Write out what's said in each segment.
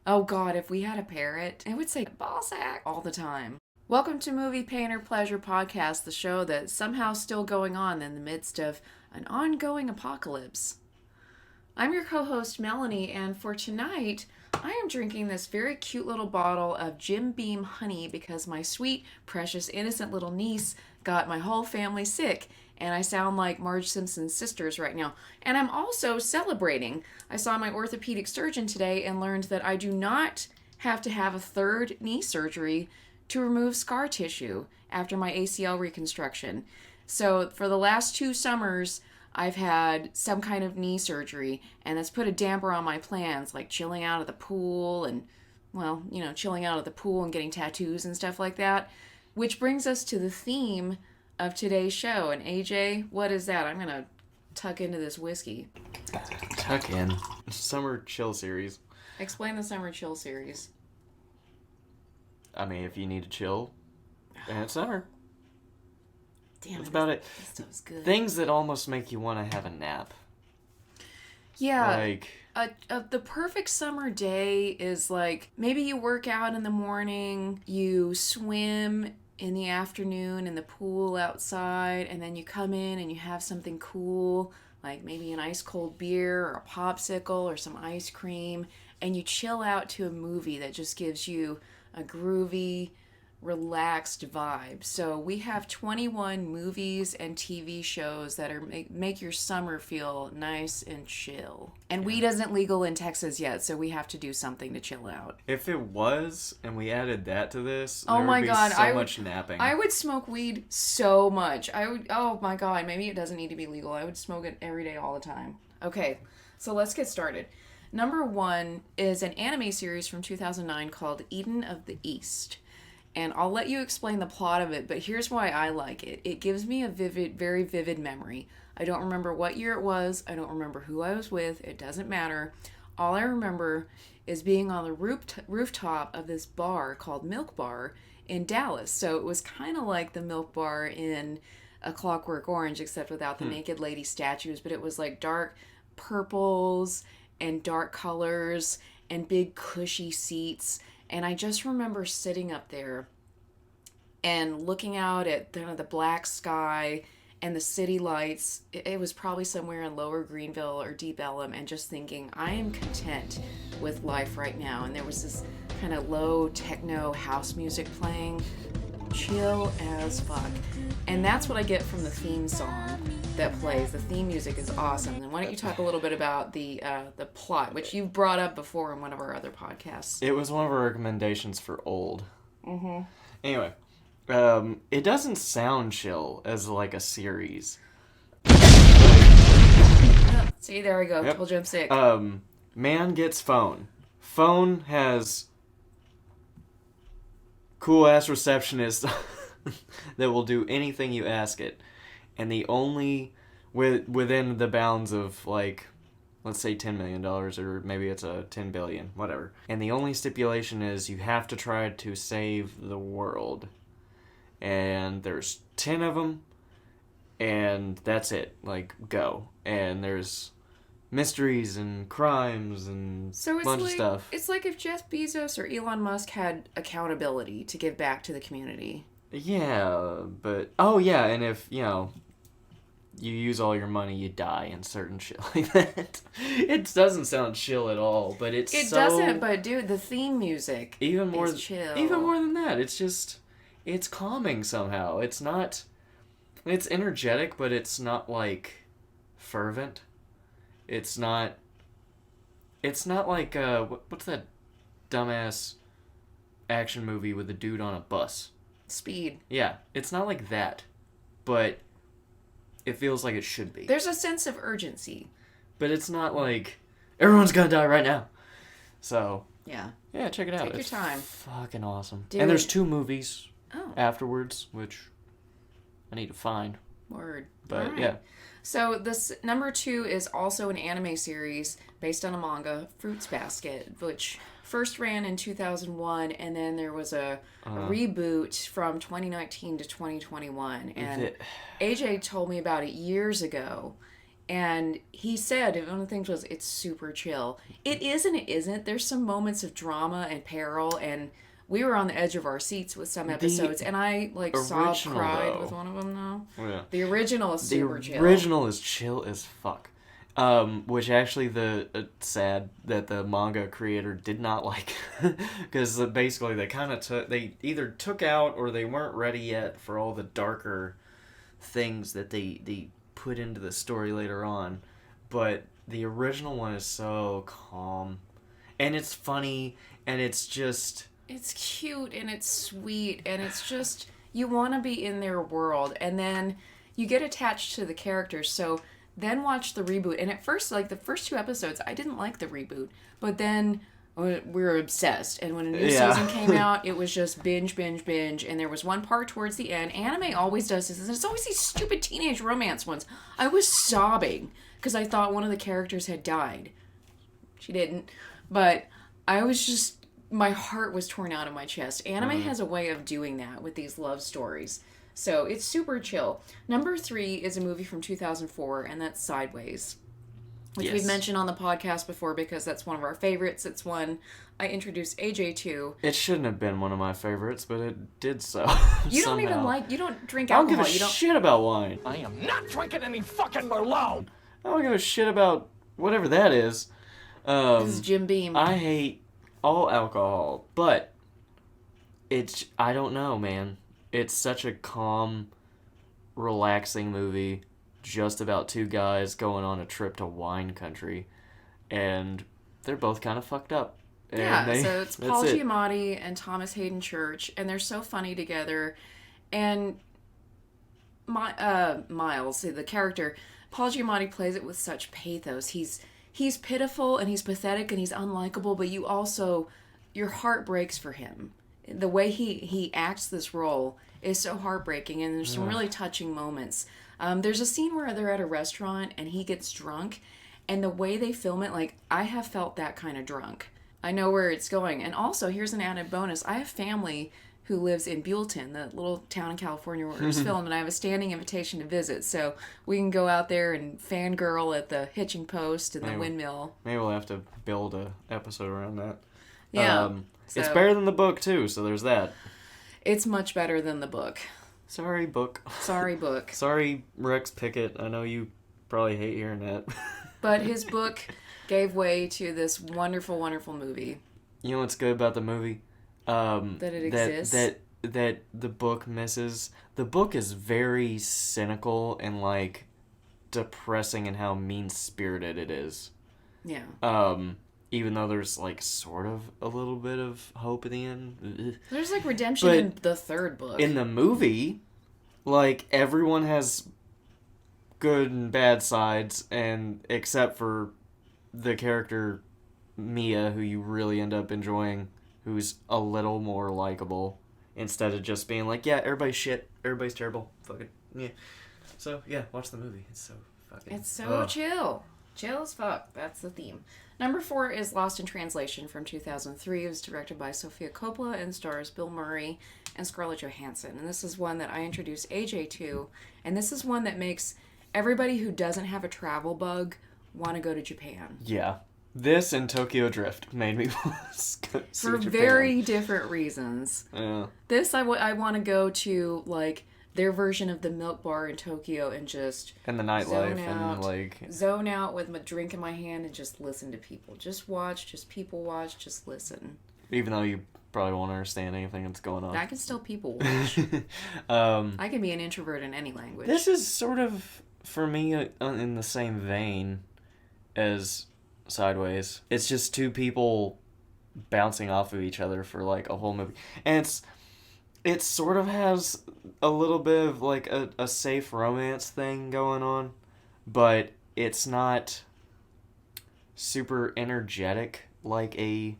Oh God, if we had a parrot, it would say ball sack all the time. Welcome to Movie Painter Pleasure Podcast, the show that's somehow still going on in the midst of an ongoing apocalypse. I'm your co-host Melanie, and for tonight, I am drinking this very cute little bottle of Jim Beam honey because my sweet, precious, innocent little niece got my whole family sick, and I sound like Marge Simpson's sisters right now. And I'm also celebrating. I saw my orthopedic surgeon today and learned that I do not have to have a third knee surgery to remove scar tissue after my ACL reconstruction. So for the last 2 summers, I've had some kind of knee surgery, and that's put a damper on my plans, like chilling out at the pool and, well, chilling out at the pool and getting tattoos and stuff like that. Which brings us to the theme of today's show. And AJ, what is that? I'm going to tuck into this whiskey. Tuck in. Summer chill series. Explain the summer chill series. I mean, if you need to chill, and it's summer. Damn, that's about it. This stuff's good. Things that almost make you want to have a nap. Yeah. Like... the perfect summer day is like, maybe you work out in the morning, you swim in the afternoon in the pool outside, and then you come in and you have something cool, like maybe an ice cold beer or a popsicle or some ice cream, and you chill out to a movie that just gives you a groovy, relaxed vibe. So we have 21 movies and TV shows that are make your summer feel nice and chill. And weed isn't legal in Texas yet, so we have to do something to chill out. If it was, and we added that to this, oh there my would be God, so much napping. I would smoke weed so much. Oh my God, maybe it doesn't need to be legal. I would smoke it every day all the time. Okay, so let's get started. Number 1 is an anime series from 2009 called Eden of the East. And I'll let you explain the plot of it, but here's why I like it. It gives me a very vivid memory. I don't remember what year it was. I don't remember who I was with. It doesn't matter. All I remember is being on the rooftop of this bar called Milk Bar in Dallas. So it was kind of like the Milk Bar in A Clockwork Orange, except without the naked lady statues. But it was like dark purples and dark colors and big cushy seats. And I just remember sitting up there and looking out at the black sky and the city lights. It was probably somewhere in Lower Greenville or Deep Ellum, and just thinking, I am content with life right now. And there was this kind of low techno house music playing, chill as fuck. And that's what I get from the theme song that plays. The theme music is awesome. And why don't you talk a little bit about the plot, which you've brought up before in one of our other podcasts. It was one of our recommendations for old. Mm-hmm. Anyway, it doesn't sound chill as like a series. See, there we go. Yep. Told you I'm sick. Man gets phone. Phone has cool ass receptionist that will do anything you ask it. And the only, within the bounds of, like, let's say $10 million, or maybe it's a $10 billion, whatever. And the only stipulation is you have to try to save the world. And there's 10 of them, and that's it. Like, go. And there's mysteries and crimes and a bunch of stuff. It's like if Jeff Bezos or Elon Musk had accountability to give back to the community. Yeah, but... Oh, yeah, and if, you use all your money, you die, and certain shit like that. It doesn't sound chill at all, but it doesn't, but dude, the theme music is chill. Even more than that, it's just... It's calming somehow. It's not... It's energetic, but it's not, like, fervent. It's not like, what's that dumbass action movie with the dude on a bus? Speed. Yeah, it's not like that, but it feels like it should be. There's a sense of urgency. But it's not like, everyone's gonna die right now. So, yeah, check it out. Take your time. Fucking awesome. Dude. And there's 2 movies afterwards, which I need to find. Word. But, right. yeah. So this number 2 is also an anime series based on a manga, Fruits Basket, which first ran in 2001, and then there was a reboot from 2019 to 2021. And AJ told me about it years ago, And he said, one of the things was, it's super chill. It is and it isn't. There's some moments of drama and peril, and we were on the edge of our seats with some episodes, and I, like, sobbed, cried though. with one of them, though. Yeah. The original is super chill. The original is chill as fuck. Which actually sad that the manga creator did not like, because basically they either took out or they weren't ready yet for all the darker things that they put into the story later on. But the original one is so calm, and it's funny, and it's just... It's cute, and it's sweet, and it's just, you want to be in their world, and then you get attached to the characters, so then watch the reboot. And at first, like, the first 2 episodes, I didn't like the reboot, but then we were obsessed, and when a new season came out, it was just binge, and there was one part towards the end. Anime always does this, and it's always these stupid teenage romance ones. I was sobbing, because I thought one of the characters had died. She didn't, but I was just... my heart was torn out of my chest. Anime has a way of doing that with these love stories. So it's super chill. Number 3 is a movie from 2004, and that's Sideways, which we've mentioned on the podcast before because that's one of our favorites. It's one I introduced AJ to. It shouldn't have been one of my favorites, but it did so. You don't even you don't drink alcohol. I don't give a shit about wine. I am not drinking any fucking Merlot. I don't give a shit about whatever that is. This is Jim Beam. I hate all alcohol, but I don't know, man. It's such a calm, relaxing movie just about 2 guys going on a trip to wine country, and they're both kind of fucked up. And so it's Paul Giamatti and Thomas Hayden Church, and they're so funny together. And Miles, the character, Paul Giamatti plays it with such pathos. He's pitiful and he's pathetic and he's unlikable, but your heart breaks for him. The way he acts this role is so heartbreaking, and there's some really touching moments. There's a scene where they're at a restaurant and he gets drunk, and the way they film it, like, I have felt that kind of drunk. I know where it's going. And also, here's an added bonus. I have family who lives in Buellton, the little town in California where it was filmed, and I have a standing invitation to visit, so we can go out there and fangirl at the hitching post and the windmill. Maybe we'll have to build a episode around that. Yeah. It's better than the book, too, so there's that. It's much better than the book. Sorry, book. Sorry, book. Sorry, Rex Pickett. I know you probably hate hearing that. But his book gave way to this wonderful, wonderful movie. You know what's good about the movie? That it exists. That the book misses. The book is very cynical and, like, depressing in how mean-spirited it is. Yeah. Even though there's, like, sort of a little bit of hope at the end. There's, like, redemption in the 3rd book. In the movie, like, everyone has good and bad sides, and except for the character Mia, who you really end up enjoying, who's a little more likable, instead of just being like, yeah, everybody's shit, everybody's terrible, fuck it, yeah. So, yeah, watch the movie. It's so fucking... It's so chill. Chill as fuck. That's the theme. Number 4 is Lost in Translation from 2003. It was directed by Sofia Coppola and stars Bill Murray and Scarlett Johansson. And this is one that I introduced AJ to. And this is one that makes everybody who doesn't have a travel bug want to go to Japan. Yeah. This and Tokyo Drift made me want to go see For Japan. very different reasons. Yeah. This, I want to go to, like, their version of the Milk Bar in Tokyo and just... And the nightlife and, like... Zone out with my drink in my hand and just listen to people. Just watch, just people watch, just listen. Even though you probably won't understand anything that's going on. I can still people watch. I can be an introvert in any language. This is sort of, for me, in the same vein as Sideways. It's just 2 people bouncing off of each other for, like, a whole movie. And it sort of has a little bit of, like, a safe romance thing going on, but it's not super energetic like a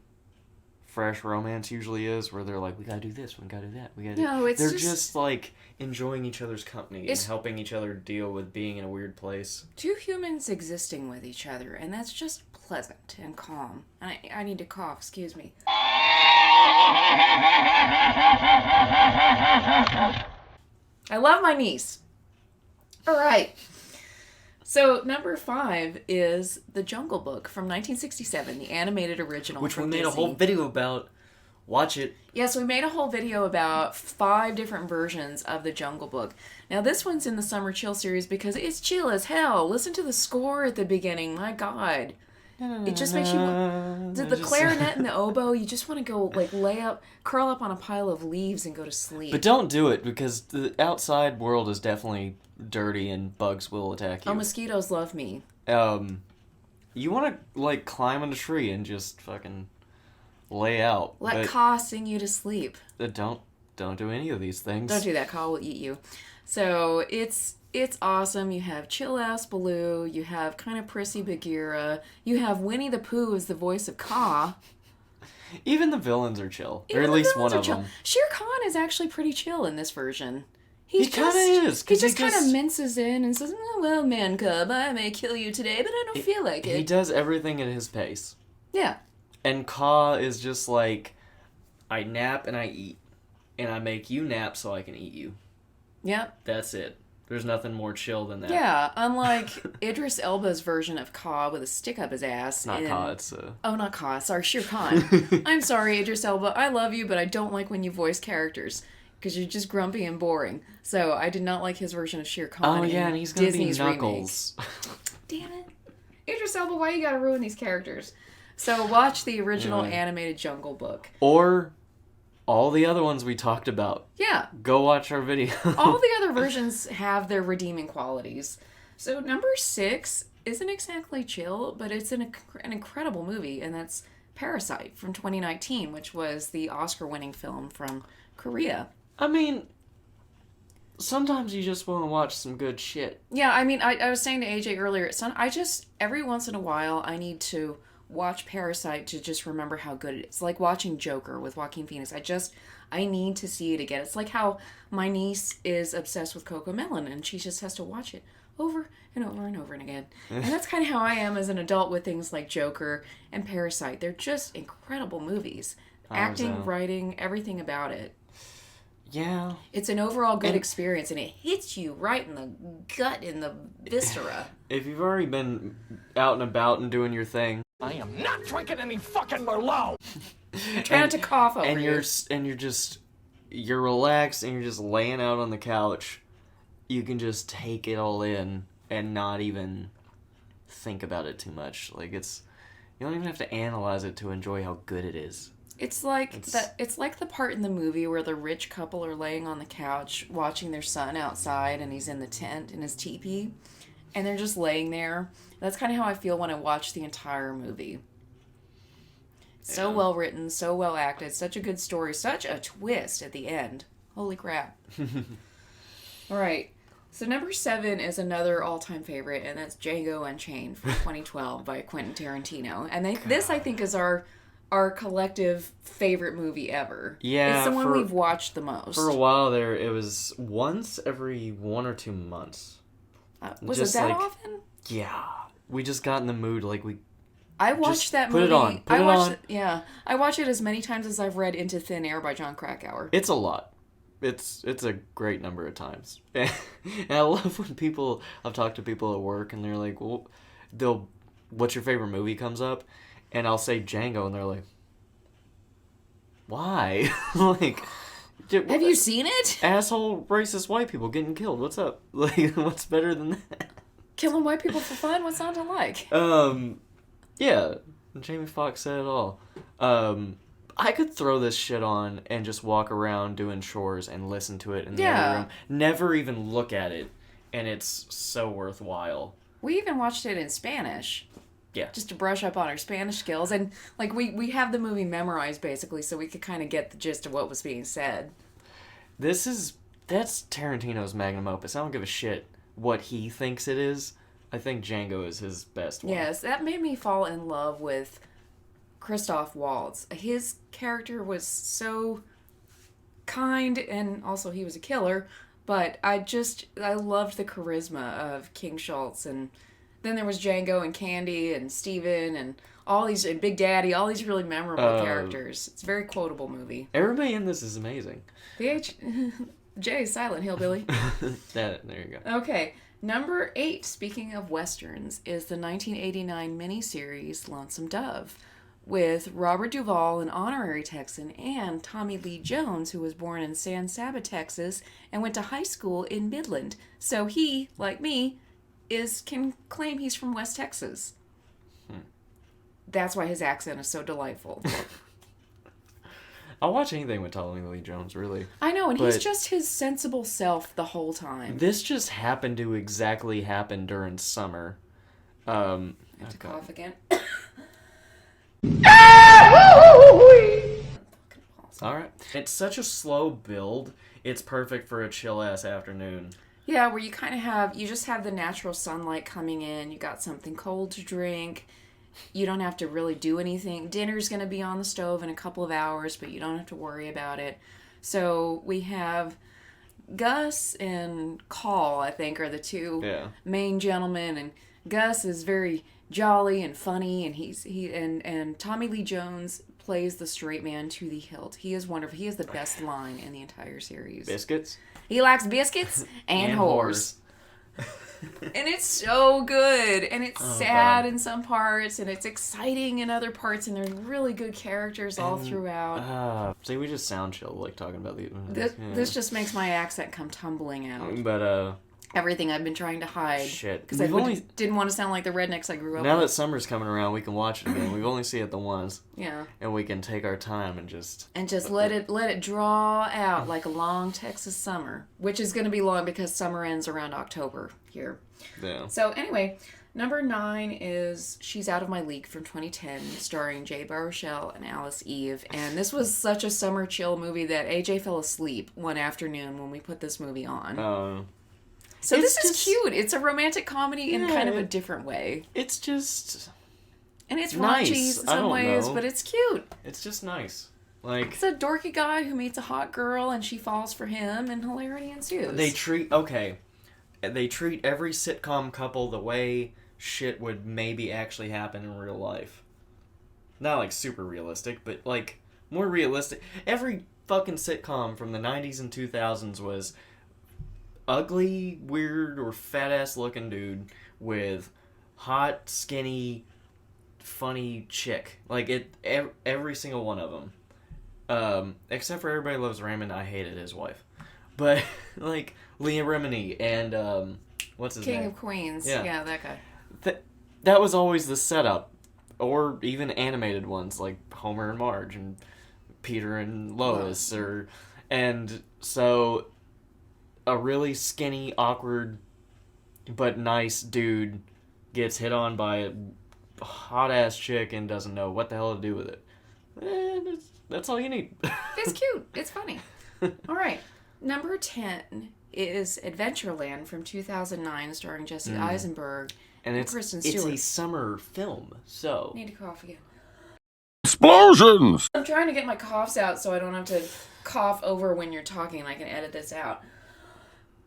fresh romance usually is, where they're like, we gotta do this, we gotta do that, we gotta No, it's they're just like enjoying each other's company and helping each other deal with being in a weird place. 2 humans existing with each other, and that's just pleasant and calm. I need to cough, excuse me. I love my niece. All right. So number 5 is The Jungle Book from 1967, the animated original. Which we from made a Disney. whole video about. Watch it. Yes, we made a whole video about 5 different versions of The Jungle Book. Now this one's in the Summer Chill series because it's chill as hell. Listen to the score at the beginning. My God. It just makes you... The clarinet and the oboe, you just want to go, lay up, curl up on a pile of leaves and go to sleep. But don't do it, because the outside world is definitely dirty and bugs will attack you. Oh, mosquitoes love me. You want to, climb on a tree and just fucking lay out. Let Ka sing you to sleep. Don't do any of these things. Don't do that. Ka will eat you. So, it's awesome. You have chill-ass Baloo. You have kind of prissy Bagheera. You have Winnie the Pooh as the voice of Ka. Even the villains are chill. Even or at the least villains one are of chill. them. Shere Khan is actually pretty chill in this version. He kind of is. He just kind of minces in and says, oh, well, man cub, I may kill you today, but I don't feel like it. He does everything at his pace. Yeah. And Ka is just like, I nap and I eat. And I make you nap so I can eat you. Yep. That's it. There's nothing more chill than that. Yeah, unlike Idris Elba's version of Ka with a stick up his ass. Not Ka, it's... Oh, not Ka. Sorry, Shere Khan. I'm sorry, Idris Elba. I love you, but I don't like when you voice characters. Because you're just grumpy and boring. So I did not like his version of Shere Khan. Oh, yeah, and he's going to be Knuckles. Damn it. Idris Elba, why you gotta ruin these characters? So watch the original animated Jungle Book. Or... all the other ones we talked about. Yeah. Go watch our video. All the other versions have their redeeming qualities. So number 6 isn't exactly chill, but it's an incredible movie, and that's Parasite from 2019, which was the Oscar-winning film from Korea. I mean, sometimes you just want to watch some good shit. Yeah, I mean, I was saying to AJ earlier, every once in a while, I need to watch Parasite to just remember how good it is. Like watching Joker with Joaquin Phoenix. I need to see it again. It's like how my niece is obsessed with Cocomelon and she just has to watch it over and over and over and again. And that's kind of how I am as an adult with things like Joker and Parasite. They're just incredible movies. Acting, writing, everything about it. Yeah. It's an overall good experience and it hits you right in the gut, in the viscera. If you've already been out and about and doing your thing, I am not drinking any fucking Merlot. Try not to cough over you're relaxed and you're just laying out on the couch, you can just take it all in and not even think about it too much. You don't even have to analyze it to enjoy how good it is. It's like the part in the movie where the rich couple are laying on the couch watching their son outside and he's in the tent in his teepee and they're just laying there. That's kind of how I feel when I watch the entire movie. So well written, so well acted, such a good story, such a twist at the end. Holy crap. All right. So number 7 is another all-time favorite, and that's Django Unchained from 2012 by Quentin Tarantino. And this, I think, is our collective favorite movie ever. Yeah. It's the one we've watched the most. For a while there, it was once every 1 or 2 months. Was it that often? Yeah. We just got in the mood, I watched that movie. Put it on. Yeah. I watch it as many times as I've read Into Thin Air by John Krakauer. It's a lot. It's a great number of times. And I love when I've talked to people at work and they're like, well, what's your favorite movie comes up? And I'll say Django and they're like, why? Have you seen it? Asshole racist white people getting killed. What's up? What's better than that? Killing white people for fun? What's not to like? Yeah. Jamie Foxx said it all. I could throw this shit on and just walk around doing chores and listen to it in the other room. Never even look at it. And it's so worthwhile. We even watched it in Spanish. Yeah. Just to brush up on our Spanish skills. And, we have the movie memorized, basically, so we could kind of get the gist of what was being said. That's Tarantino's magnum opus. I don't give a shit what he thinks it is. I think Django is his best one. Yes, that made me fall in love with Christoph Waltz. His character was so kind, and also he was a killer, but I loved the charisma of King Schultz, and then there was Django and Candy and Steven and all these, and Big Daddy, all these really memorable characters. It's a very quotable movie. Everybody in this is amazing. Jay, Silent Hillbilly. There you go. Okay, Number 8, speaking of westerns, is the 1989 miniseries Lonesome Dove, with Robert Duvall, an honorary Texan, and Tommy Lee Jones, who was born in San Saba, Texas, and went to high school in Midland. So he, like me, can claim he's from West Texas. That's why his accent is so delightful. I'll watch anything with Tommy Lee Jones, really. I know, and he's just his sensible self the whole time. This just happened to exactly happen during summer. I have to cough again. Alright. It's such a slow build, it's perfect for a chill-ass afternoon. Yeah, where you kind of you just have the natural sunlight coming in, you got something cold to drink, you don't have to really do anything. Dinner's going to be on the stove in a couple of hours, but you don't have to worry about it. So we have Gus and Call, I think, are the two main gentlemen, and Gus is very jolly and funny, and and Tommy Lee Jones plays the straight man to the hilt. He is wonderful. He has the best line in the entire series. Biscuits? He likes biscuits and whores. And it's so good. And it's sad in some parts, and it's exciting in other parts, and there's really good characters all throughout. See, we just sound chill, like, talking about these. This just makes my accent come tumbling out. But, everything I've been trying to hide. Shit. Because I didn't want to sound like the rednecks I grew up with. Now that summer's coming around, we can watch it again. We've only seen it the once. Yeah. And we can take our time and just... And just let it draw out like a long Texas summer. Which is going to be long because summer ends around October here. Yeah. So anyway, number 9 is She's Out of My League from 2010, starring Jay Baruchel and Alice Eve. And this was such a summer chill movie that AJ fell asleep one afternoon when we put this movie on. So this is cute. It's a romantic comedy in kind of a different way. It's just... And it's nice. raunchy in some ways, but it's cute. It's just nice. Like, it's a dorky guy who meets a hot girl and she falls for him and hilarity ensues. They treat every sitcom couple the way shit would maybe actually happen in real life. Not like super realistic, but like more realistic. Every fucking sitcom from the 90s and 2000s was ugly, weird, or fat-ass looking dude with hot, skinny, funny chick. Like, every single one of them. Except for Everybody Loves Raymond, I hated his wife. But, like, Leah Remini and, what's his name? King of Queens. Yeah, that guy. That was always the setup. Or even animated ones, like Homer and Marge, and Peter and Lois, and so... a really skinny, awkward, but nice dude gets hit on by a hot-ass chick and doesn't know what the hell to do with it. That's all you need. It's cute. It's funny. All right. Number 10 is Adventureland from 2009, starring Jesse Eisenberg and Kristen Stewart. It's a summer film, so... Need to cough again. Explosions! I'm trying to get my coughs out so I don't have to cough over when you're talking and I can edit this out.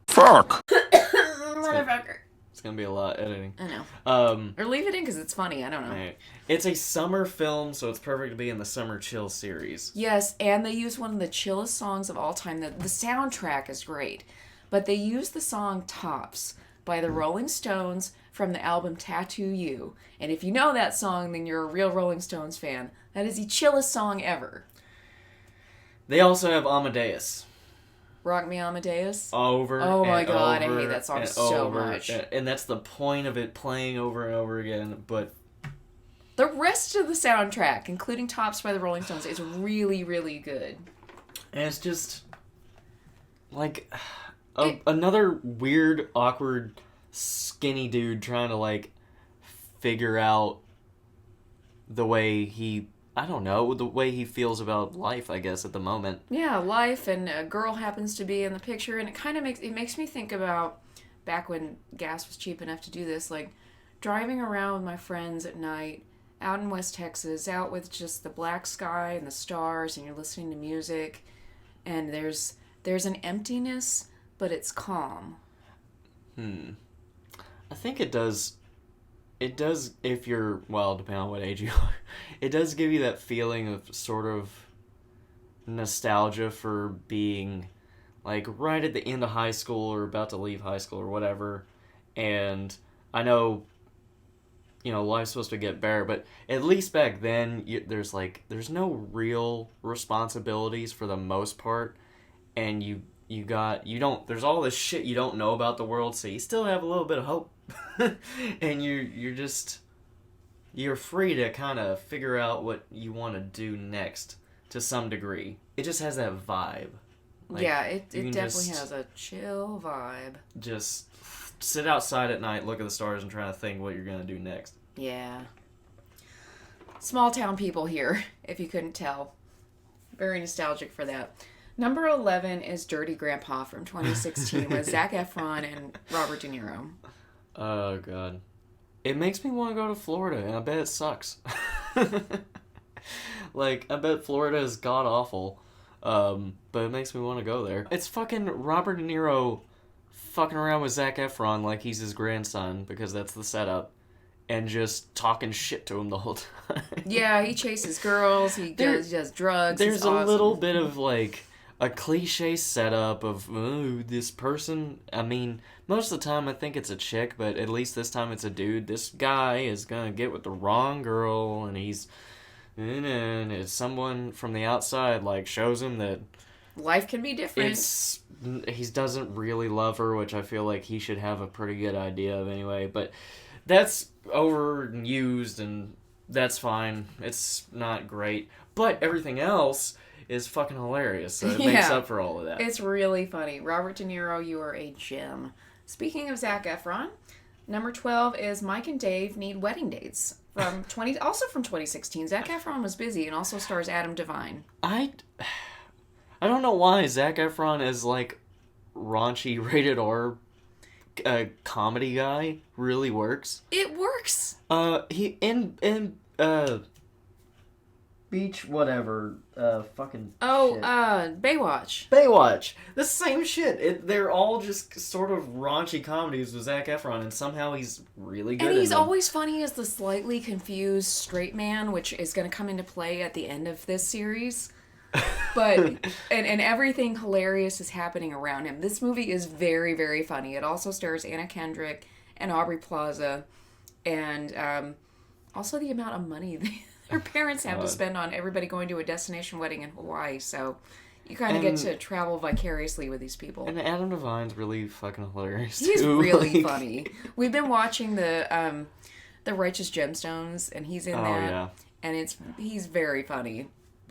Fuck! Motherfucker. It's gonna be a lot editing. I know. Or leave it in because it's funny. I don't know. Right. It's a summer film, so it's perfect to be in the Summer Chill series. Yes, and they use one of the chillest songs of all time. The soundtrack is great, but they use the song Tops by the Rolling Stones from the album Tattoo You. And if you know that song, then you're a real Rolling Stones fan. That is the chillest song ever. They also have Amadeus. Rock Me Amadeus? Over Oh my god, over I hate that song so much. And that's the point of it, playing over and over again, but... the rest of the soundtrack, including Tops by the Rolling Stones, is really, really good. And it's just... like... another weird, awkward, skinny dude trying to, like, figure out the way he... I don't know, the way he feels about life, I guess, at the moment. Yeah, life, and a girl happens to be in the picture, and it kind of makes me think about back when gas was cheap enough to do this, like driving around with my friends at night, out in West Texas, out with just the black sky and the stars, and you're listening to music, and there's an emptiness, but it's calm. I think it does... it does, if you're, well, depending on what age you are, it does give you that feeling of sort of nostalgia for being, like, right at the end of high school or about to leave high school or whatever, And I know, life's supposed to get better, but at least back then, there's no real responsibilities for the most part, and there's all this shit you don't know about the world, so you still have a little bit of hope, and you're free to kind of figure out what you want to do next to some degree. It just has that vibe. Yeah, it definitely has a chill vibe. Just sit outside at night, look at the stars, and try to think what you're going to do next. Yeah. Small town people here, if you couldn't tell. Very nostalgic for that. Number 11 is Dirty Grandpa from 2016 with Zac Efron and Robert De Niro. Oh, God. It makes me want to go to Florida, and I bet it sucks. I bet Florida is god-awful. But it makes me want to go there. It's fucking Robert De Niro fucking around with Zac Efron like he's his grandson, because that's the setup, and just talking shit to him the whole time. Yeah, he chases girls, he does drugs. There's a little bit of, a cliche setup of, this person. I mean, most of the time I think it's a chick, but at least this time it's a dude. This guy is gonna get with the wrong girl, and and it's someone from the outside, shows him that life can be different. He doesn't really love her, which I feel like he should have a pretty good idea of anyway, but that's overused, and that's fine. It's not great. But everything else is fucking hilarious, so it makes up for all of that. It's really funny. Robert De Niro, you are a gem. Speaking of Zac Efron, number 12 is Mike and Dave Need Wedding Dates. Also from 2016. Zac Efron was busy and also stars Adam Devine. I don't know why Zac Efron is raunchy rated R comedy guy really works. It works. He in Beach whatever fucking shit. Baywatch. Baywatch. The same shit. They're all just sort of raunchy comedies with Zac Efron, and somehow he's really good. And he's always funny as the slightly confused straight man, which is going to come into play at the end of this series. But and everything hilarious is happening around him. This movie is very, very funny. It also stars Anna Kendrick and Aubrey Plaza, and also the amount of money their parents have to spend on everybody going to a destination wedding in Hawaii. So you kind of get to travel vicariously with these people. And Adam Devine's really fucking hilarious. He's really funny. We've been watching the Righteous Gemstones, and he's in that. Yeah. And he's very funny.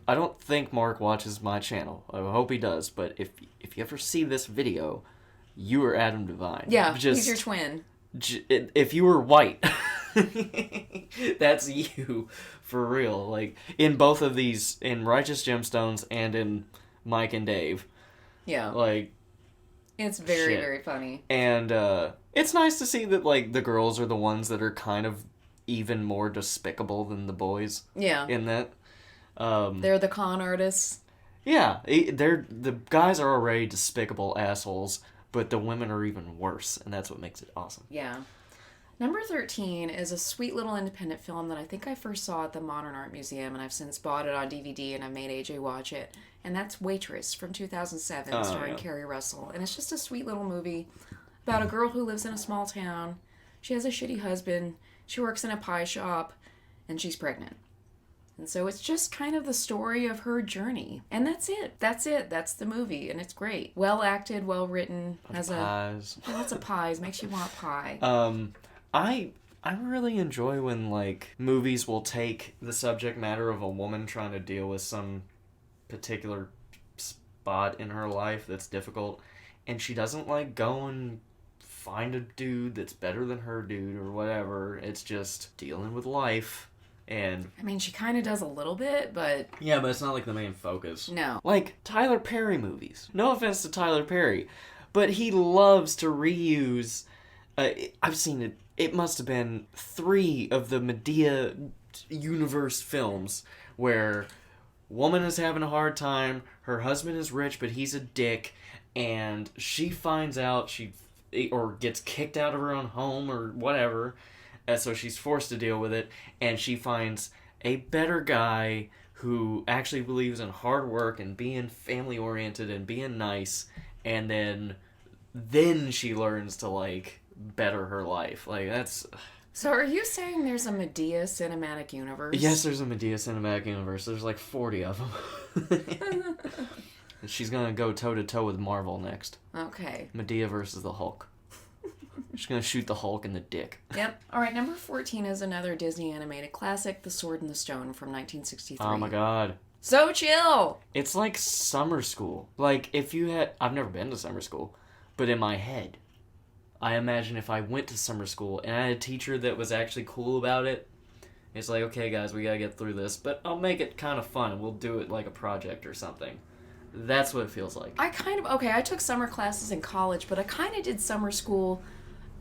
I don't think Mark watches my channel. I hope he does. But if you ever see this video, you are Adam Devine. Yeah, he's your twin. If you were white, that's you for real. In both of these, in Righteous Gemstones and in Mike and Dave. Yeah. It's very, very funny. And it's nice to see that the girls are the ones that are kind of even more despicable than the boys. Yeah. In that. They're the con artists. Yeah, the guys are already despicable assholes, but the women are even worse, and that's what makes it awesome. Yeah. Number 13 is a sweet little independent film that I think I first saw at the Modern Art Museum, and I've since bought it on DVD, and I made AJ watch it. And that's Waitress from 2007, starring Kerry Russell. And it's just a sweet little movie about a girl who lives in a small town. She has a shitty husband. She works in a pie shop, and she's pregnant. And so it's just kind of the story of her journey. And that's it. That's the movie. And it's great. Well acted, well written. Lots of pies. Makes you want pie. I really enjoy when movies will take the subject matter of a woman trying to deal with some particular spot in her life that's difficult, and she doesn't go and find a dude that's better than her dude or whatever. It's just dealing with life. And I mean, she kind of does a little bit, but... Yeah, but it's not the main focus. No. Tyler Perry movies. No offense to Tyler Perry, but he loves to reuse... I've seen it. It must have been 3 of the Medea universe films where woman is having a hard time, her husband is rich, but he's a dick, and she finds out or gets kicked out of her own home or whatever... so she's forced to deal with it, and she finds a better guy who actually believes in hard work and being family-oriented and being nice, and then she learns to, better her life. Like, that's... So are you saying there's a Medea cinematic universe? Yes, there's a Medea cinematic universe. There's like 40 of them. She's gonna go toe-to-toe with Marvel next. Okay. Medea versus the Hulk. She's gonna shoot the Hulk in the dick. Yep. All right, number 14 is another Disney animated classic, The Sword and the Stone from 1963. Oh my god. So chill! It's like summer school. Like, if you had... I've never been to summer school, but in my head, I imagine if I went to summer school and I had a teacher that was actually cool about it, it's like, okay, guys, we gotta get through this, but I'll make it kind of fun and we'll do it like a project or something. That's what it feels like. I took summer classes in college, but I kind of did summer school,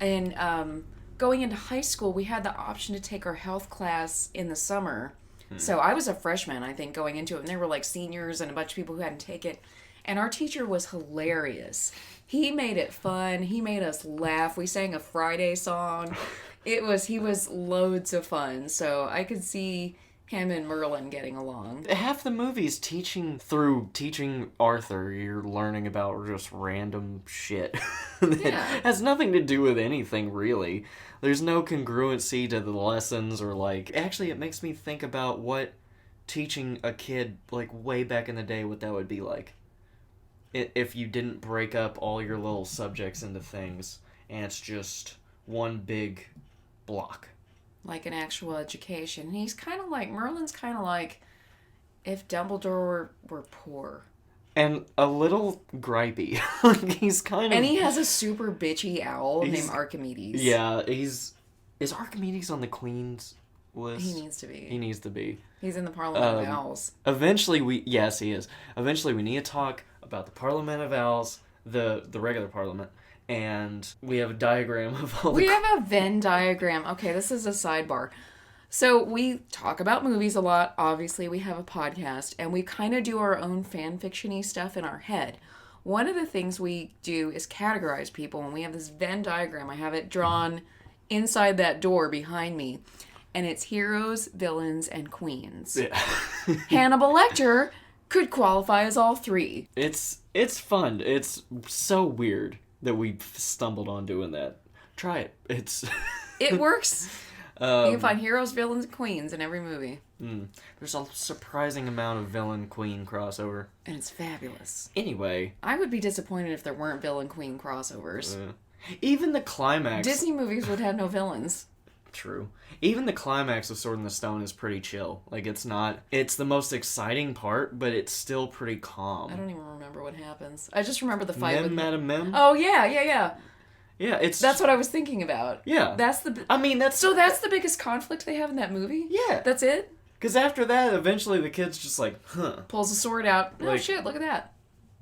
and going into high school, we had the option to take our health class in the summer. So I was a freshman, I think, going into it, and there were like seniors and a bunch of people who hadn't taken it, and our teacher was hilarious. He made it fun. He made us laugh. We sang a Friday song. He was loads of fun. So I could see him and Merlin getting along. Half the movie's teaching Arthur, you're learning about just random shit. that has nothing to do with anything, really. There's no congruency to the lessons or like... Actually, it makes me think about what teaching a kid, like, way back in the day, what that would be like. If you didn't break up all your little subjects into things, and it's just one big block. Like an actual education. Merlin's kind of like if Dumbledore were poor. And a little gripey. He's kind of... And he has a super bitchy owl named Archimedes. Yeah, Is Archimedes on the Queen's list? He needs to be. He's in the Parliament of Owls. Yes, he is. Eventually we need to talk about the Parliament of Owls, the regular Parliament, and we have a diagram of all We have a Venn diagram. Okay, this is a sidebar. So we talk about movies a lot. Obviously, we have a podcast, and we kind of do our own fan fiction-y stuff in our head. One of the things we do is categorize people, and we have this Venn diagram. I have it drawn inside that door behind me, and it's heroes, villains, and queens. Yeah. Hannibal Lecter could qualify as all three. It's fun. It's so weird that we stumbled on doing that. Try it. It works. You can find heroes, villains, and queens in every movie. There's a surprising amount of villain-queen crossover. And it's fabulous. Anyway. I would be disappointed if there weren't villain-queen crossovers. Even the climax... Disney movies would have no villains. True. Even the climax of Sword in the Stone is pretty chill. Like, it's not... It's the most exciting part, but it's still pretty calm. I don't even remember what happens. I just remember the fight with... Madam Mim? Oh, yeah. Yeah, it's... That's what I was thinking about. Yeah. That's the... So that's the biggest conflict they have in that movie? Yeah. That's it? Because after that, eventually the kid's just like, Pulls a sword out. Oh, like, shit, look at that.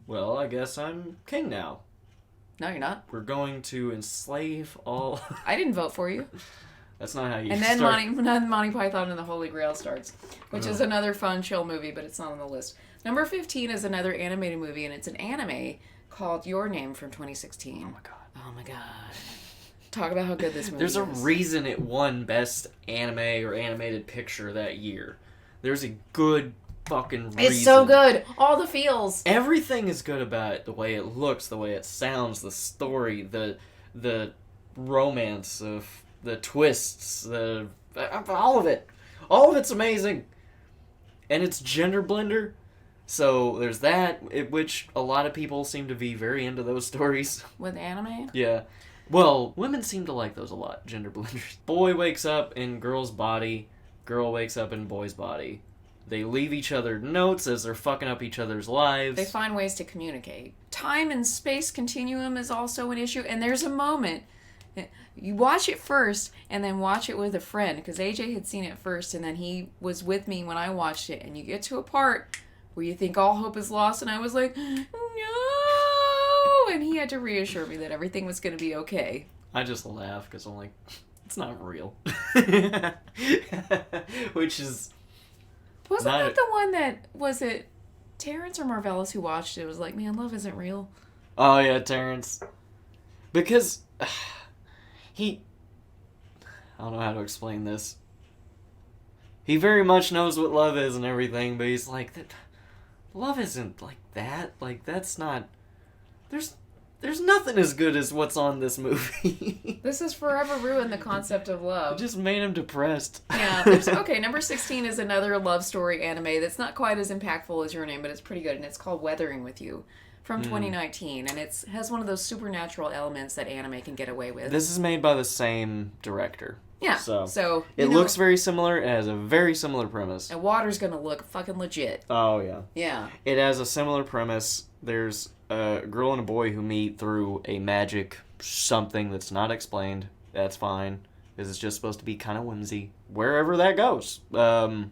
Well, I guess I'm king now. No, you're not. We're going to enslave all... I didn't vote for you. That's not how you And then start. Monty Python and the Holy Grail starts, which is another fun, chill movie, but it's not on the list. Number 15 is another animated movie, and it's an anime called Your Name from 2016. Oh my god. Talk about how good this movie is. There's a reason it won Best Anime or Animated Picture that year. There's a good fucking reason. It's so good. All the feels. Everything is good about it. The way it looks, the way it sounds, the story, the romance of... The twists, all of it. All of it's amazing. And it's gender blender. So there's that, which a lot of people seem to be very into those stories. With anime? Yeah. Well, women seem to like those a lot, gender blenders. Boy wakes up in girl's body, girl wakes up in boy's body. They leave each other notes as they're fucking up each other's lives. They find ways to communicate. Time and space continuum is also an issue, and there's a moment... You watch it first, and then watch it with a friend, because AJ had seen it first, and then he was with me when I watched it, and you get to a part where you think all hope is lost, and I was like, no! And he had to reassure me that everything was going to be okay. I just laugh, because I'm like, it's not real. Which is... Wasn't that the one that, was it Terrence or Marvelous who watched it? It was like, man, love isn't real. Oh, yeah, Terrence. Because... I don't know how to explain this. He very much knows what love is and everything, but he's like, love isn't like that. Like, that's not... There's nothing as good as what's on this movie. This has forever ruined the concept of It love. just made him depressed. Yeah, okay, number 16 is another love story anime that's not quite as impactful as Your Name, but it's pretty good, and it's called Weathering with You from 2019, and it has one of those supernatural elements that anime can get away with. This is made by the same director. Yeah, so it looks very similar. It has a very similar premise. And water's gonna look fucking legit. Oh, yeah. Yeah. It has a similar premise. There's a girl and a boy who meet through a magic something that's not explained. That's fine, because it's just supposed to be kind of whimsy. Wherever that goes. The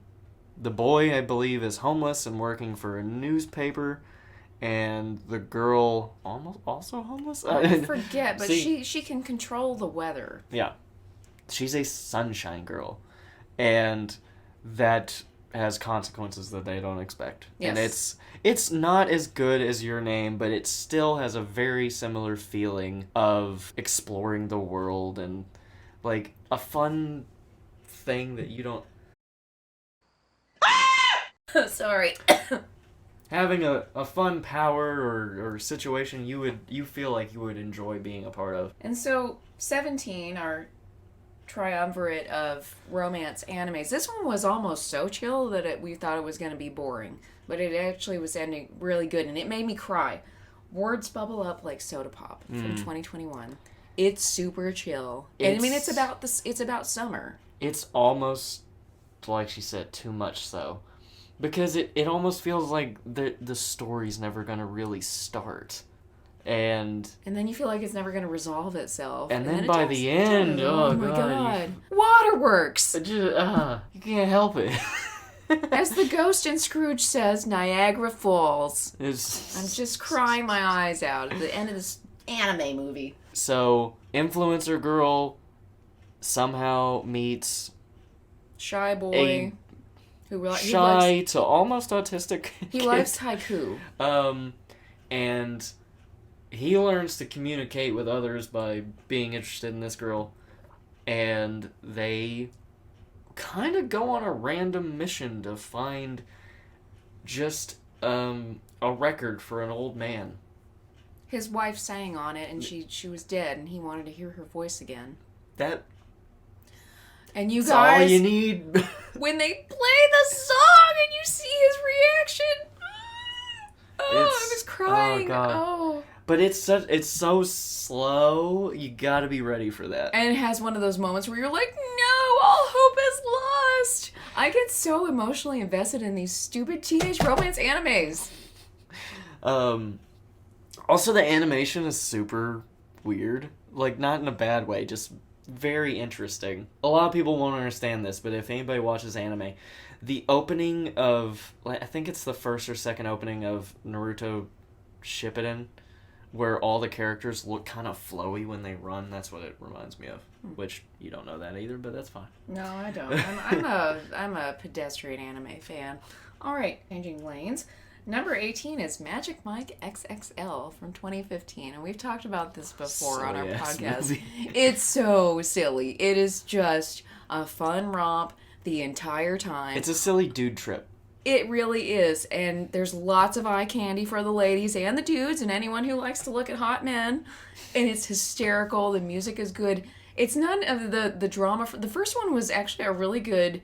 boy, I believe, is homeless and working for a newspaper, and the girl almost also homeless? I forget, but See, she can control the weather. Yeah. She's a sunshine girl, and that has consequences that they don't expect. Yes. And it's not as good as Your Name, but it still has a very similar feeling of exploring the world and like a fun thing that you don't Sorry. having a fun power or situation you feel like you would enjoy being a part of. And so 17, our triumvirate of romance animes. This one was almost so chill that we thought it was going to be boring, but it actually was ending really good, and it made me cry. Words Bubble Up Like Soda Pop from 2021. It's super chill, and I mean it's about summer. It's almost like she said, too much so, because it almost feels like the story's never going to really start. And then you feel like it's never going to resolve itself. And then by the end, oh my God. Waterworks! You can't help it. As the ghost in Scrooge says, Niagara Falls. I'm It's just crying my eyes out at the end of this anime movie. So, influencer girl somehow meets Shy boy. shy to almost autistic He kid. likes haiku. And he learns to communicate with others by being interested in this girl, and they kind of go on a random mission to find just a record for an old man. His wife sang on it, and she was dead, and he wanted to hear her voice again. And you That's guys, all you need. when they play the song and you see his reaction, I was crying. Oh, God. But it's so slow. You gotta be ready for that. And it has one of those moments where you're like, no, all hope is lost. I get so emotionally invested in these stupid teenage romance animes. Also, the animation is super weird. Like, not in a bad way, just very interesting. A lot of people won't understand this, but if anybody watches anime, the opening of, I think it's the first or second opening of Naruto Shippuden, where all the characters look kind of flowy when they run. That's what it reminds me of. Which you don't know that either, but that's fine. No, I don't. I'm a pedestrian anime fan. All right, changing lanes. Number 18 is Magic Mike XXL from 2015, and we've talked about this before on our podcast. Movie. It's so silly. It is just a fun romp the entire time. It's a silly dude trip. It really is, and there's lots of eye candy for the ladies and the dudes and anyone who likes to look at hot men, and it's hysterical. The music is good. It's none of the drama. The first one was actually a really good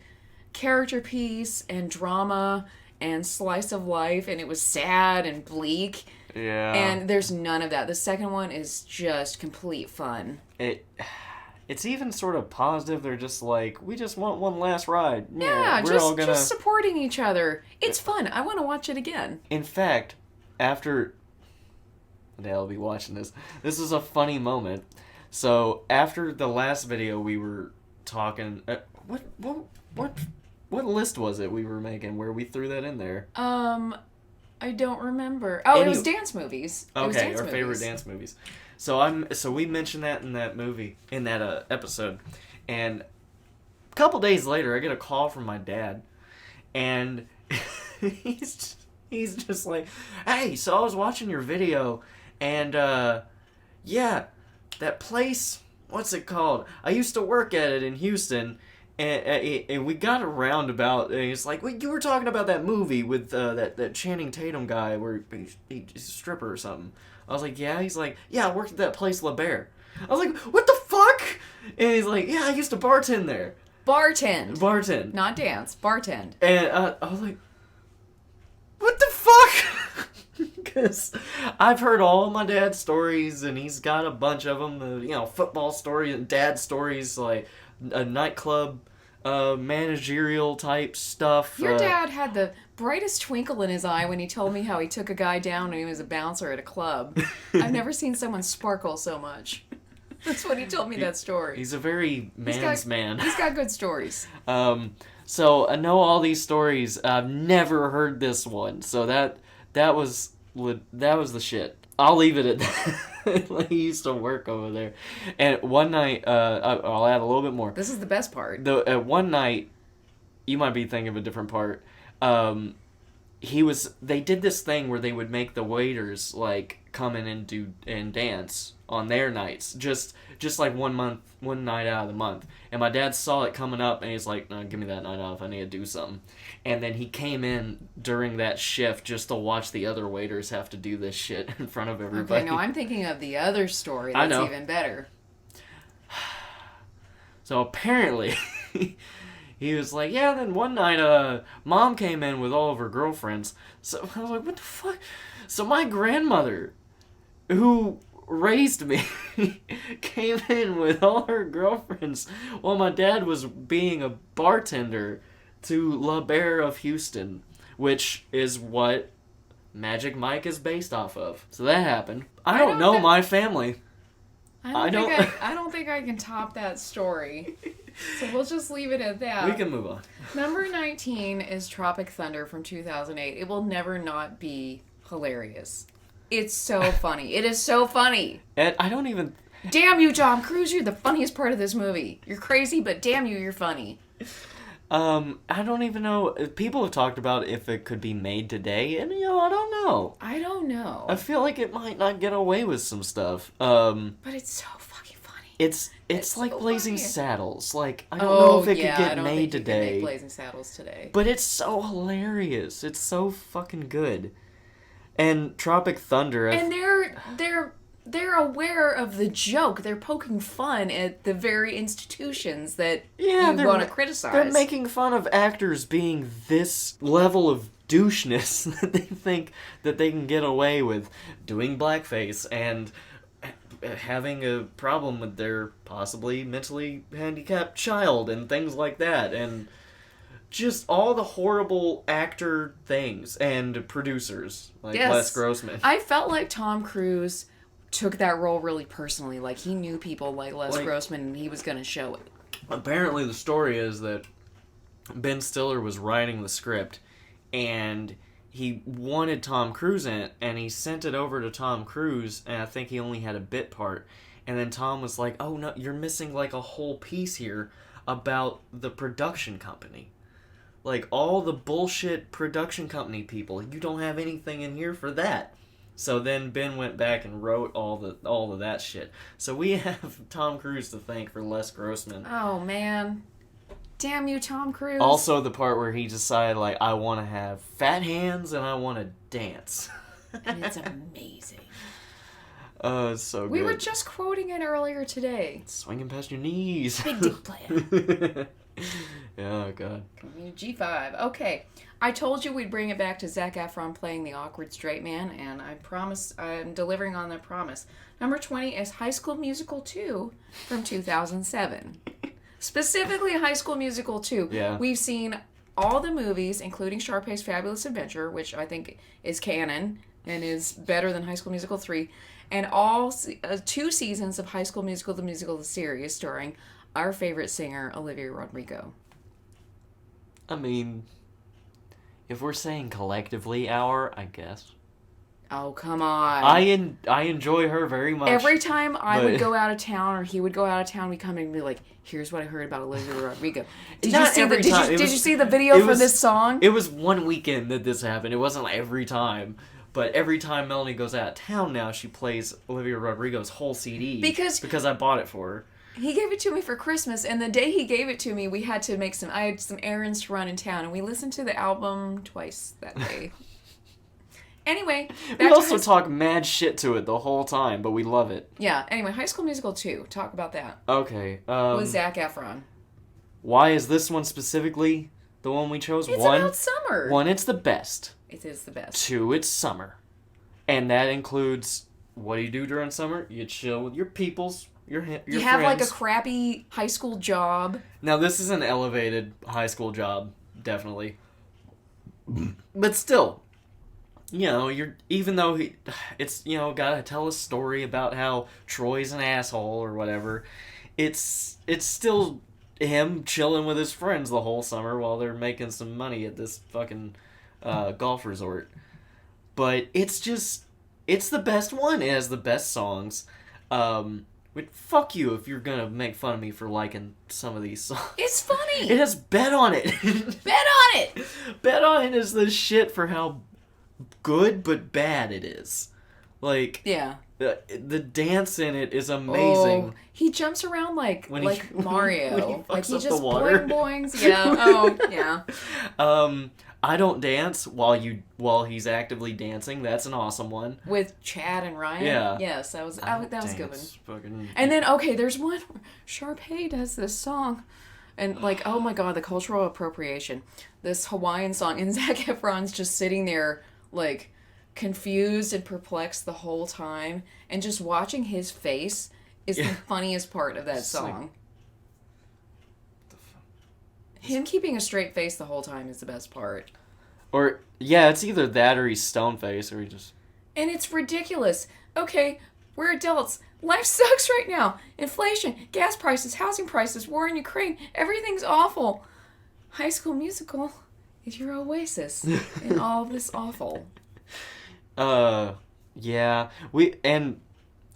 character piece and drama and slice of life, and it was sad and bleak. Yeah. And there's none of that. The second one is just complete fun. It's even sort of positive. They're just like, we just want one last ride. Yeah, we're all gonna... just supporting each other. It's fun. I want to watch it again. In fact, after... I'll be watching this. This is a funny moment. So, after the last video we were talking... What list was it we were making where we threw that in there? I don't remember. Oh, it was dance movies. Okay, our favorite dance movies. So we mentioned that in that movie, in that episode, and a couple days later, I get a call from my dad, and he's just like, "Hey, so I was watching your video, and yeah, that place, what's it called? I used to work at it in Houston, And we got around about, and he's like, well, you were talking about that movie with that Channing Tatum guy where he's a stripper or something. I was like, yeah. He's like, yeah, I worked at that place, La Bear. I was like, what the fuck? And he's like, yeah, I used to bartend there. Bartend. Not dance. Bartend. And I was like, what the fuck? Because I've heard all of my dad's stories, and he's got a bunch of them. Football stories and dad stories, like a nightclub managerial type stuff. Your dad had the brightest twinkle in his eye when he told me how he took a guy down when he was a bouncer at a club. I've never seen someone sparkle so much. That's what he told me that story. He's a very man. He's got good stories. So I know all these stories. I've never heard this one. So that was the shit. I'll leave it at that. He used to work over there. And one night, I'll add a little bit more. This is the best part. One night, you might be thinking of a different part. They did this thing where they would make the waiters like come in and dance on their nights, just like one night out of the month. And my dad saw it coming up, and he's like, "No, give me that night off. I need to do something." And then he came in during that shift just to watch the other waiters have to do this shit in front of everybody. Okay, no, I'm thinking of the other story that's even better. So apparently, he was like, yeah, then one night, Mom came in with all of her girlfriends. So I was like, what the fuck? So my grandmother, who raised me, came in with all her girlfriends while my dad was being a bartender to La Bear of Houston, which is what Magic Mike is based off of. So that happened. I don't know my family. I don't think I can top that story. So we'll just leave it at that. We can move on. Number 19 is Tropic Thunder from 2008. It will never not be hilarious. It's so funny. It is so funny. And I don't even... Damn you, Tom Cruise. You're the funniest part of this movie. You're crazy, but damn you, you're funny. I don't even know. People have talked about if it could be made today, and, I don't know. I don't know. I feel like it might not get away with some stuff. But it's so fucking funny. It's like so Blazing funny. Saddles. Like, I don't know if it could get I don't made think today. You can make Blazing Saddles today. But it's so hilarious. It's so fucking good. And Tropic Thunder... And they're aware of the joke. They're poking fun at the very institutions that you want to criticize. They're making fun of actors being this level of doucheness that they think that they can get away with doing blackface and having a problem with their possibly mentally handicapped child and things like that. And just all the horrible actor things and producers like Les Grossman. I felt like Tom Cruise took that role really personally. Like, he knew people like Les Grossman, and he was going to show it. Apparently, the story is that Ben Stiller was writing the script, and he wanted Tom Cruise in it, and he sent it over to Tom Cruise, and I think he only had a bit part. And then Tom was like, oh, no, you're missing, like, a whole piece here about the production company. Like, all the bullshit production company people. You don't have anything in here for that. So then Ben went back and wrote all of that shit. So we have Tom Cruise to thank for Les Grossman. Oh, man. Damn you, Tom Cruise. Also the part where he decided, like, I want to have fat hands and I want to dance. And it's amazing. It's so good. We were just quoting it earlier today. Swinging past your knees. Big dick player. Oh, God. G5. Okay. I told you we'd bring it back to Zac Efron playing the awkward straight man, and I promise I'm delivering on that promise. Number 20 is High School Musical 2 from 2007. Specifically High School Musical 2. Yeah. We've seen all the movies, including Sharpay's Fabulous Adventure, which I think is canon and is better than High School Musical 3, and all 2 seasons of High School Musical, the musical, the series, starring our favorite singer, Olivia Rodrigo. I mean, if we're saying collectively our, I guess. Oh, come on. I enjoy her very much. Every time I would go out of town or he would go out of town, we'd come in and be like, here's what I heard about Olivia Rodrigo. Did you see the video for this song? It was one weekend that this happened. It wasn't like every time. But every time Melanie goes out of town now, she plays Olivia Rodrigo's whole CD. Because I bought it for her. He gave it to me for Christmas, and the day he gave it to me, we had to I had some errands to run in town, and we listened to the album twice that day. Anyway, we also talk mad shit to it the whole time, but we love it. Yeah, anyway, High School Musical 2. Talk about that. Okay. With Zac Efron. Why is this one specifically the one we chose? It's about summer. 1, it's the best. It is the best. 2, it's summer. And that includes, what do you do during summer? You chill with your peoples, your friends. You have like a crappy high school job. Now, this is an elevated high school job, definitely. But still, you know, even though it's, you know, gotta tell a story about how Troy's an asshole or whatever, it's still him chilling with his friends the whole summer while they're making some money at this fucking golf resort. But it's the best one. It has the best songs. Fuck you if you're gonna make fun of me for liking some of these songs. It's funny. It has Bet on It. Bet on It. Bet on It is the shit for how good but bad it is. Like, yeah. The dance in it is amazing. Oh, he jumps around like when Mario. When he fucks like he up just the water. boings. Yeah. Oh, yeah. I Don't Dance while he's actively dancing. That's an awesome one. With Chad and Ryan. Yeah. Yes, that was a good one. Fucking... And then there's one where Sharpay does this song. And like, oh my god, the cultural appropriation. This Hawaiian song, and Zac Efron's just sitting there like confused and perplexed the whole time, and just watching his face is the funniest part of that song. Him keeping a straight face the whole time is the best part. Or, yeah, it's either that or he's stone-faced, or he just... And it's ridiculous. Okay, we're adults. Life sucks right now. Inflation, gas prices, housing prices, war in Ukraine. Everything's awful. High School Musical is your oasis in all of this awful. Yeah.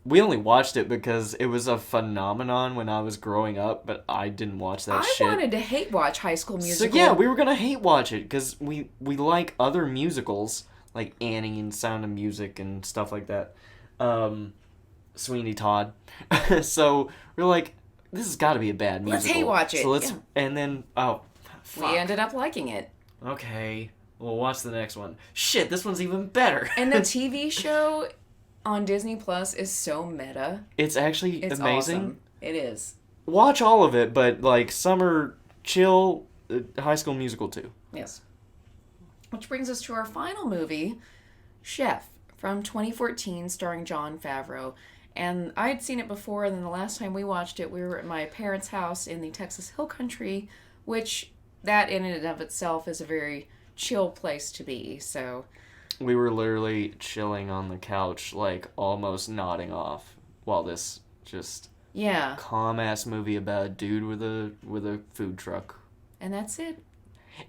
We only watched it because it was a phenomenon when I was growing up, but I didn't watch that shit. I wanted to hate watch High School Musical. So yeah, we were gonna hate watch it because we like other musicals like Annie and Sound of Music and stuff like that. Sweeney Todd. So we're like, this has got to be a bad musical. Let's hate watch it. So and then fuck. We ended up liking it. Okay, we'll watch the next one. Shit, this one's even better. And the TV show on Disney Plus is so meta. It's actually amazing. Awesome. It is. Watch all of it, but like summer chill, High School Musical 2. Yes. Which brings us to our final movie, Chef, from 2014, starring Jon Favreau. And I'd seen it before, and then the last time we watched it, we were at my parents' house in the Texas Hill Country, which that in and of itself is a very chill place to be, so... We were literally chilling on the couch, like, almost nodding off, while this just... Yeah. calm-ass movie about a dude with a food truck. And that's it.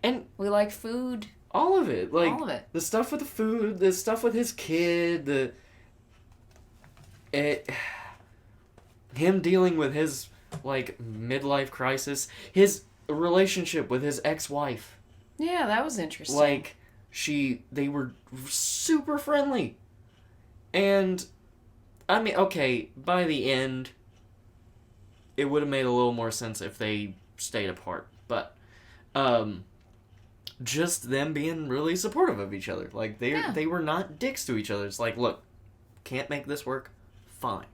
And... we like food. All of it. Like, all of it. The stuff with the food, the stuff with his kid, him dealing with his, like, midlife crisis, his relationship with his ex-wife. Yeah, that was interesting. Like, they were super friendly. And, I mean, okay, by the end, it would have made a little more sense if they stayed apart. But, just them being really supportive of each other. Like, they were not dicks to each other. It's like, look, can't make this work? Fine.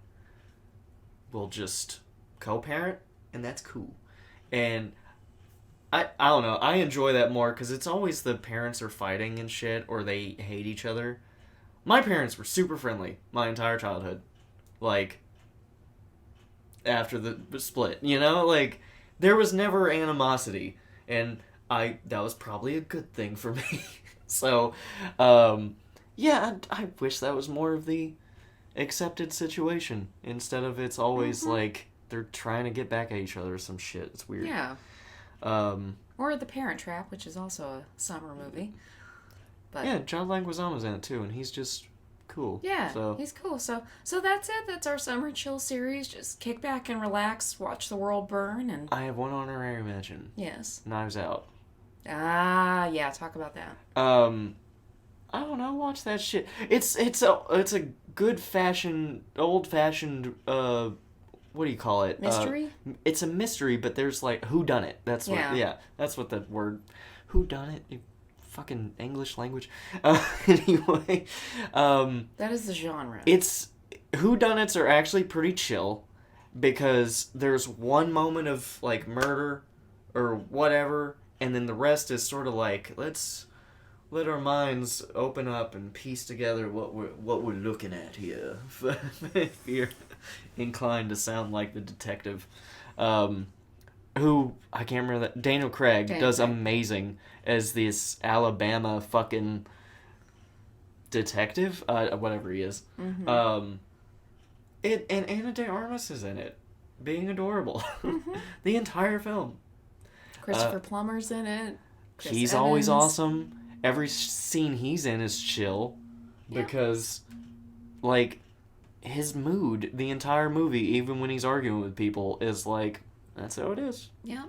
We'll just co-parent, and that's cool. And I don't know. I enjoy that more because it's always the parents are fighting and shit, or they hate each other. My parents were super friendly my entire childhood. Like, after the split, you know? Like, there was never animosity. And that was probably a good thing for me. So, yeah, I wish that was more of the accepted situation instead of it's always like they're trying to get back at each other or some shit. It's weird. Yeah. Or The Parent Trap, which is also a summer movie. But yeah, John Leguizamo's in it too, and he's just cool. Yeah, so he's cool. So that's it. That's our summer chill series. Just kick back and relax, watch the world burn, and I have one honorary mention. Yes. Knives Out. Ah, yeah. Talk about that. I don't know. Watch that shit. It's a good old fashioned. What what do you call it? Mystery? It's a mystery, but there's like who done it. That's what. Yeah. Yeah, that's what the word. Who done it? You fucking English language. Anyway, That is the genre. it's whodunits are actually pretty chill because there's one moment of like murder or whatever, and then the rest is sort of like let's let our minds open up and piece together what we're looking at here. If you're inclined to sound like the detective, who I can't remember that Daniel Craig does amazing as this Alabama fucking detective, whatever he is. Mm-hmm. And Ana de Armas is in it, being adorable. The entire film. Christopher Plummer's in it. Chris He's Evans. always awesome. Every scene he's in is chill because, like, his mood, the entire movie, even when he's arguing with people, is like, that's how it is. Yeah.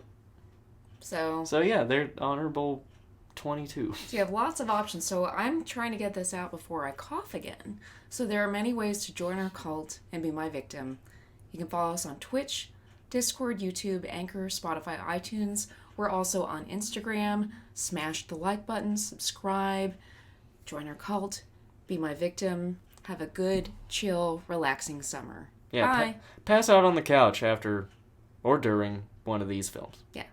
So yeah, they're honorable 22. So you have lots of options. So I'm trying to get this out before I cough again. So there are many ways to join our cult and be my victim. You can follow us on Twitch, Discord, YouTube, Anchor, Spotify, iTunes. We're also on Instagram. Smash the like button, subscribe, join our cult, be my victim. Have a good, chill, relaxing summer. Yeah, Bye. Pass out on the couch after or during one of these films. Yeah.